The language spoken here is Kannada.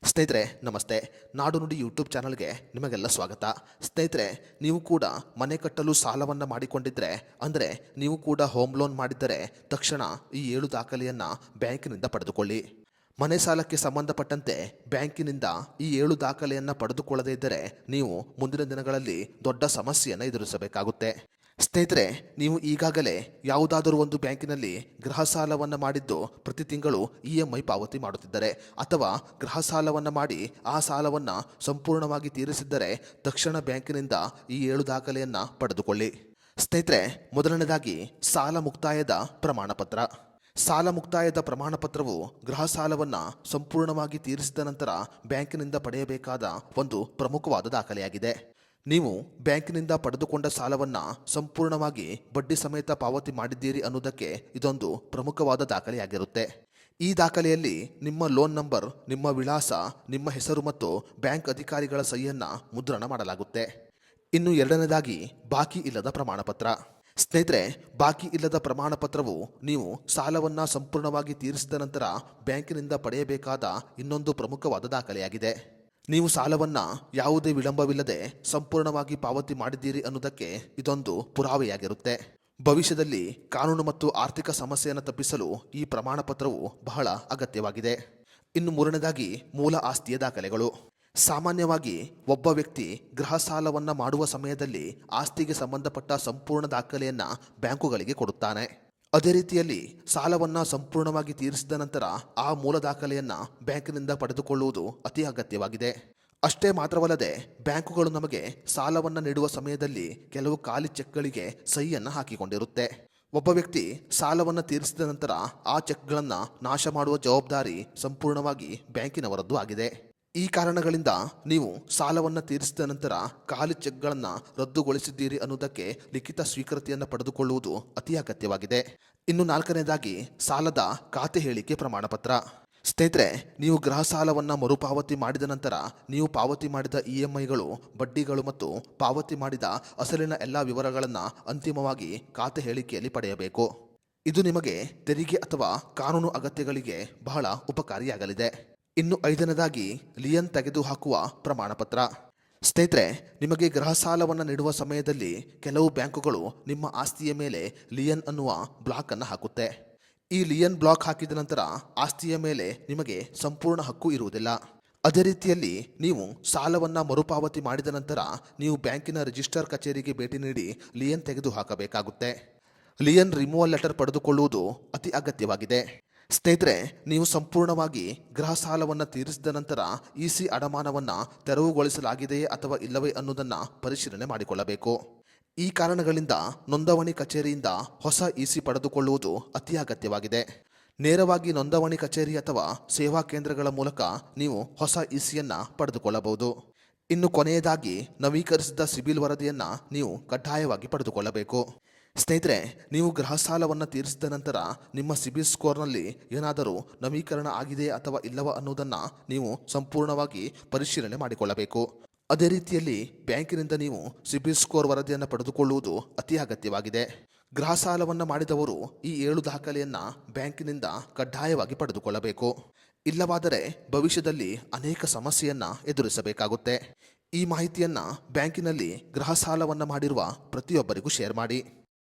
ಸ್ನೇಹಿತರೆ ನಮಸ್ತೆ. ನಾಡು ನುಡಿ ಯೂಟ್ಯೂಬ್ ಚಾನಲ್ಗೆ ನಿಮಗೆಲ್ಲ ಸ್ವಾಗತ. ಸ್ನೇಹಿತರೆ, ನೀವು ಕೂಡ ಮನೆ ಕಟ್ಟಲು ಸಾಲವನ್ನು ಮಾಡಿಕೊಂಡಿದ್ದರೆ, ಅಂದರೆ ನೀವು ಕೂಡ ಹೋಮ್ ಲೋನ್ ಮಾಡಿದ್ದರೆ ತಕ್ಷಣ ಈ 7 ದಾಖಲೆಯನ್ನು ಬ್ಯಾಂಕಿನಿಂದ ಪಡೆದುಕೊಳ್ಳಿ. ಮನೆ ಸಾಲಕ್ಕೆ ಸಂಬಂಧಪಟ್ಟಂತೆ ಬ್ಯಾಂಕಿನಿಂದ ಈ 7 ದಾಖಲೆಯನ್ನು ಪಡೆದುಕೊಳ್ಳದೇ ಇದ್ದರೆ ನೀವು ಮುಂದಿನ ದಿನಗಳಲ್ಲಿ ದೊಡ್ಡ ಸಮಸ್ಯೆಯನ್ನು ಎದುರಿಸಬೇಕಾಗುತ್ತೆ. ಸ್ನೇಹಿತರೆ, ನೀವು ಈಗಾಗಲೇ ಯಾವುದಾದರೂ ಒಂದು ಬ್ಯಾಂಕಿನಲ್ಲಿ ಗೃಹ ಸಾಲವನ್ನು ಮಾಡಿದ್ದು ಪ್ರತಿ ತಿಂಗಳು EMI ಪಾವತಿ ಮಾಡುತ್ತಿದ್ದರೆ, ಅಥವಾ ಗೃಹ ಸಾಲವನ್ನು ಮಾಡಿ ಆ ಸಾಲವನ್ನು ಸಂಪೂರ್ಣವಾಗಿ ತೀರಿಸಿದ್ದರೆ ತಕ್ಷಣ ಬ್ಯಾಂಕಿನಿಂದ ಈ 7 ದಾಖಲೆಯನ್ನು ಪಡೆದುಕೊಳ್ಳಿ. ಸ್ನೇಹಿತರೆ, ಮೊದಲನೇದಾಗಿ ಸಾಲ ಮುಕ್ತಾಯದ ಪ್ರಮಾಣಪತ್ರ. ಸಾಲ ಮುಕ್ತಾಯದ ಪ್ರಮಾಣಪತ್ರವು ಗೃಹ ಸಾಲವನ್ನು ಸಂಪೂರ್ಣವಾಗಿ ತೀರಿಸಿದ ನಂತರ ಬ್ಯಾಂಕಿನಿಂದ ಪಡೆಯಬೇಕಾದ ಒಂದು ಪ್ರಮುಖವಾದ ದಾಖಲೆಯಾಗಿದೆ. ನೀವು ಬ್ಯಾಂಕಿನಿಂದ ಪಡೆದುಕೊಂಡ ಸಾಲವನ್ನು ಸಂಪೂರ್ಣವಾಗಿ ಬಡ್ಡಿ ಸಮೇತ ಪಾವತಿ ಮಾಡಿದ್ದೀರಿ ಅನ್ನೋದಕ್ಕೆ ಇದೊಂದು ಪ್ರಮುಖವಾದ ದಾಖಲೆಯಾಗಿರುತ್ತೆ. ಈ ದಾಖಲೆಯಲ್ಲಿ ನಿಮ್ಮ ಲೋನ್ ನಂಬರ್, ನಿಮ್ಮ ವಿಳಾಸ, ನಿಮ್ಮ ಹೆಸರು ಮತ್ತು ಬ್ಯಾಂಕ್ ಅಧಿಕಾರಿಗಳ ಸಹಿಯನ್ನು ಮುದ್ರಣ ಮಾಡಲಾಗುತ್ತೆ. ಇನ್ನು ಎರಡನೇದಾಗಿ ಬಾಕಿ ಇಲ್ಲದ ಪ್ರಮಾಣಪತ್ರ. ಸ್ನೇಹಿತರೆ, ಬಾಕಿ ಇಲ್ಲದ ಪ್ರಮಾಣಪತ್ರವು ನೀವು ಸಾಲವನ್ನು ಸಂಪೂರ್ಣವಾಗಿ ತೀರಿಸಿದ ನಂತರ ಬ್ಯಾಂಕಿನಿಂದ ಪಡೆಯಬೇಕಾದ ಇನ್ನೊಂದು ಪ್ರಮುಖವಾದ ದಾಖಲೆಯಾಗಿದೆ. ನೀವು ಸಾಲವನ್ನು ಯಾವುದೇ ವಿಳಂಬವಿಲ್ಲದೆ ಸಂಪೂರ್ಣವಾಗಿ ಪಾವತಿ ಮಾಡಿದ್ದೀರಿ ಅನ್ನೋದಕ್ಕೆ ಇದೊಂದು ಪುರಾವೆಯಾಗಿರುತ್ತೆ. ಭವಿಷ್ಯದಲ್ಲಿ ಕಾನೂನು ಮತ್ತು ಆರ್ಥಿಕ ಸಮಸ್ಯೆಯನ್ನು ತಪ್ಪಿಸಲು ಈ ಪ್ರಮಾಣಪತ್ರವು ಬಹಳ ಅಗತ್ಯವಾಗಿದೆ. ಇನ್ನು ಮೂರನೇದಾಗಿ ಮೂಲ ಆಸ್ತಿಯ ದಾಖಲೆಗಳು. ಸಾಮಾನ್ಯವಾಗಿ ಒಬ್ಬ ವ್ಯಕ್ತಿ ಗೃಹ ಸಾಲವನ್ನು ಮಾಡುವ ಸಮಯದಲ್ಲಿ ಆಸ್ತಿಗೆ ಸಂಬಂಧಪಟ್ಟ ಸಂಪೂರ್ಣ ದಾಖಲೆಯನ್ನು ಬ್ಯಾಂಕುಗಳಿಗೆ ಕೊಡುತ್ತಾನೆ. ಅದೇ ರೀತಿಯಲ್ಲಿ ಸಾಲವನ್ನು ಸಂಪೂರ್ಣವಾಗಿ ತೀರಿಸಿದ ನಂತರ ಆ ಮೂಲ ದಾಖಲೆಯನ್ನು ಬ್ಯಾಂಕಿನಿಂದ ಪಡೆದುಕೊಳ್ಳುವುದು ಅತಿ ಅಗತ್ಯವಾಗಿದೆ. ಅಷ್ಟೇ ಮಾತ್ರವಲ್ಲದೆ ಬ್ಯಾಂಕುಗಳು ನಮಗೆ ಸಾಲವನ್ನು ನೀಡುವ ಸಮಯದಲ್ಲಿ ಕೆಲವು ಖಾಲಿ ಚೆಕ್ಗಳಿಗೆ ಸಹಿಯನ್ನು ಹಾಕಿಕೊಂಡಿರುತ್ತೆ. ಒಬ್ಬ ವ್ಯಕ್ತಿ ಸಾಲವನ್ನು ತೀರಿಸಿದ ನಂತರ ಆ ಚೆಕ್ಗಳನ್ನು ನಾಶ ಮಾಡುವ ಜವಾಬ್ದಾರಿ ಸಂಪೂರ್ಣವಾಗಿ ಬ್ಯಾಂಕಿನವರದ್ದು ಆಗಿದೆ. ಈ ಕಾರಣಗಳಿಂದ ನೀವು ಸಾಲವನ್ನು ತೀರಿಸಿದ ನಂತರ ಖಾಲಿ ಚೆಕ್ಗಳನ್ನು ರದ್ದುಗೊಳಿಸಿದ್ದೀರಿ ಅನ್ನೋದಕ್ಕೆ ಲಿಖಿತ ಸ್ವೀಕೃತಿಯನ್ನು ಪಡೆದುಕೊಳ್ಳುವುದು ಅತಿ ಅಗತ್ಯವಾಗಿದೆ. ಇನ್ನು ನಾಲ್ಕನೇದಾಗಿ ಸಾಲದ ಖಾತೆ ಹೇಳಿಕೆ ಪ್ರಮಾಣಪತ್ರ. ಸ್ನೇಹಿತರೆ, ನೀವು ಗೃಹ ಸಾಲವನ್ನು ಮರುಪಾವತಿ ಮಾಡಿದ ನಂತರ ನೀವು ಪಾವತಿ ಮಾಡಿದ EMIಗಳು, ಬಡ್ಡಿಗಳು ಮತ್ತು ಪಾವತಿ ಮಾಡಿದ ಅಸಲಿನ ಎಲ್ಲ ವಿವರಗಳನ್ನು ಅಂತಿಮವಾಗಿ ಖಾತೆ ಹೇಳಿಕೆಯಲ್ಲಿ ಪಡೆಯಬೇಕು. ಇದು ನಿಮಗೆ ತೆರಿಗೆ ಅಥವಾ ಕಾನೂನು ಅಗತ್ಯಗಳಿಗೆ ಬಹಳ ಉಪಕಾರಿಯಾಗಲಿದೆ. ಇನ್ನು ಐದನೇದಾಗಿ ಲಿಯನ್ ತೆಗೆದುಹಾಕುವ ಪ್ರಮಾಣಪತ್ರ. ಸ್ನೇಹಿತರೆ, ನಿಮಗೆ ಗೃಹ ಸಾಲವನ್ನು ನೀಡುವ ಸಮಯದಲ್ಲಿ ಕೆಲವು ಬ್ಯಾಂಕುಗಳು ನಿಮ್ಮ ಆಸ್ತಿಯ ಮೇಲೆ ಲಿಯನ್ ಅನ್ನುವ ಬ್ಲಾಕ್ ಅನ್ನು ಹಾಕುತ್ತೆ. ಈ ಲಿಯನ್ ಬ್ಲಾಕ್ ಹಾಕಿದ ನಂತರ ಆಸ್ತಿಯ ಮೇಲೆ ನಿಮಗೆ ಸಂಪೂರ್ಣ ಹಕ್ಕು ಇರುವುದಿಲ್ಲ. ಅದೇ ರೀತಿಯಲ್ಲಿ ನೀವು ಸಾಲವನ್ನು ಮರುಪಾವತಿ ಮಾಡಿದ ನಂತರ ನೀವು ಬ್ಯಾಂಕಿನ ರಿಜಿಸ್ಟರ್ ಕಚೇರಿಗೆ ಭೇಟಿ ನೀಡಿ ಲಿಯನ್ ತೆಗೆದುಹಾಕಬೇಕಾಗುತ್ತೆ. ಲಿಯನ್ ರಿಮೂವಲ್ ಲೆಟರ್ ಪಡೆದುಕೊಳ್ಳುವುದು ಅತಿ ಅಗತ್ಯವಾಗಿದೆ. ಸ್ನೇಹಿತರೆ, ನೀವು ಸಂಪೂರ್ಣವಾಗಿ ಗೃಹ ಸಾಲವನ್ನು ತೀರಿಸಿದ ನಂತರ EC ಅಡಮಾನವನ್ನು ತೆರವುಗೊಳಿಸಲಾಗಿದೆಯೇ ಅಥವಾ ಇಲ್ಲವೇ ಅನ್ನೋದನ್ನು ಪರಿಶೀಲನೆ ಮಾಡಿಕೊಳ್ಳಬೇಕು. ಈ ಕಾರಣಗಳಿಂದ ನೋಂದಣಿ ಕಚೇರಿಯಿಂದ ಹೊಸ EC ಪಡೆದುಕೊಳ್ಳುವುದು ಅತಿ ಅಗತ್ಯವಾಗಿದೆ. ನೇರವಾಗಿ ನೋಂದಣಿ ಕಚೇರಿ ಅಥವಾ ಸೇವಾ ಕೇಂದ್ರಗಳ ಮೂಲಕ ನೀವು ಹೊಸ ECಯನ್ನು ಪಡೆದುಕೊಳ್ಳಬಹುದು. ಇನ್ನು ಕೊನೆಯದಾಗಿ ನವೀಕರಿಸಿದ ಸಿಬಿಲ್ ವರದಿಯನ್ನು ನೀವು ಕಡ್ಡಾಯವಾಗಿ ಪಡೆದುಕೊಳ್ಳಬೇಕು. ಸ್ನೇಹಿತರೆ, ನೀವು ಗೃಹ ಸಾಲವನ್ನು ತೀರಿಸಿದ ನಂತರ ನಿಮ್ಮ ಸಿಬಿಲ್ ಸ್ಕೋರ್ನಲ್ಲಿ ಏನಾದರೂ ನವೀಕರಣ ಆಗಿದೆ ಅಥವಾ ಇಲ್ಲವ ಅನ್ನೋದನ್ನು ನೀವು ಸಂಪೂರ್ಣವಾಗಿ ಪರಿಶೀಲನೆ ಮಾಡಿಕೊಳ್ಳಬೇಕು. ಅದೇ ರೀತಿಯಲ್ಲಿ ಬ್ಯಾಂಕಿನಿಂದ ನೀವು ಸಿಬಿಲ್ ಸ್ಕೋರ್ ವರದಿಯನ್ನು ಪಡೆದುಕೊಳ್ಳುವುದು ಅತಿ ಅಗತ್ಯವಾಗಿದೆ. ಗೃಹ ಸಾಲವನ್ನು ಮಾಡಿದವರು ಈ 7 ದಾಖಲೆಯನ್ನು ಬ್ಯಾಂಕಿನಿಂದ ಕಡ್ಡಾಯವಾಗಿ ಪಡೆದುಕೊಳ್ಳಬೇಕು. ಇಲ್ಲವಾದರೆ ಭವಿಷ್ಯದಲ್ಲಿ ಅನೇಕ ಸಮಸ್ಯೆಯನ್ನು ಎದುರಿಸಬೇಕಾಗುತ್ತೆ. ಈ ಮಾಹಿತಿಯನ್ನು ಬ್ಯಾಂಕಿನಲ್ಲಿ ಗೃಹ ಸಾಲವನ್ನು ಮಾಡಿರುವ ಪ್ರತಿಯೊಬ್ಬರಿಗೂ ಶೇರ್ ಮಾಡಿ.